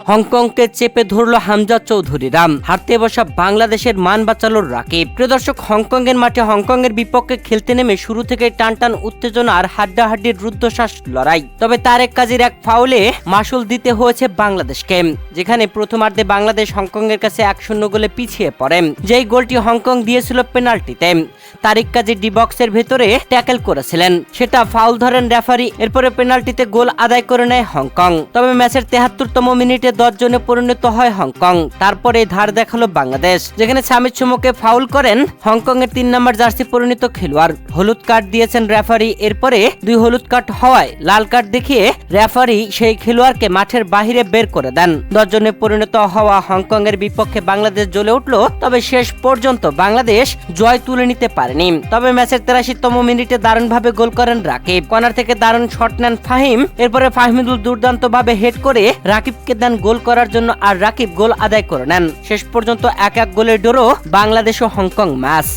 হংকংকে চেপে ধরল হামজা চৌধুরীরা। হারতে বসা বাংলাদেশের মান বাঁচালো রাকিব। প্রিয় দর্শক, হংকং এর মাঠে হংকং এর বিপক্ষে খেলতে নেমে শুরু থেকে টানটান উত্তেজনা আর হাড্ডাহাড্ডির রুদ্ধশ্বাস লড়াই। তবে তারেক কাজীর এক ফাউলে মাসুল দিতে হয়েছে বাংলাদেশকে, যেখানে প্রথমার্ধে বাংলাদেশ হংকং এর কাছে 1-0 গোলে পিছিয়ে পড়ে। যেই গোলটি হংকং দিয়েছিল পেনাল্টিতে। তারেক কাজী ডি বক্সের ভেতরে ট্যাকেল করেছিলেন, সেটা ফাউল ধরেন রেফারি। এরপরে পেনাল্টিতে গোল আদায় করে নেয় হংকং। তবে ম্যাচের 73তম মিনিটে 10 জনে পরিণত হয় হংকং। তারপরে ধার দেখালো বাংলাদেশ, যেখানে সামিত সুমোকে ফাউল করেন হংকং এর 3 নম্বর জার্সি পরিণত খেলোয়াড়। হলুদ কার্ড দিয়েছেন রেফারি। এরপরে 2 হলুদ কার্ড হওয়ায় লাল কার্ড দেখিয়ে রেফারি সেই খেলোয়াড়কে মাঠের বাহিরে বের করে দেন। 10 জনে পরিণত হওয়া হংকং এর বিপক্ষে বাংলাদেশ জ্বলে উঠল। তবে শেষ পর্যন্ত বাংলাদেশ জয় তুলে নিতে পারেনি। তবে ম্যাচের 83তম মিনিটে দারুণভাবে গোল করেন রাকিব। কর্নার থেকে দারুণ শট নেন ফাহিম। এরপরে ফাহমিদুল দুর্দান্তভাবে হেড করে রাকিবকে দেন গোল করার জন্য, আর রাকিব গোল আদায় করে নেন। শেষ পর্যন্ত 1-1 গোলের ড্র বাংলাদেশ ও হংকং ম্যাচ।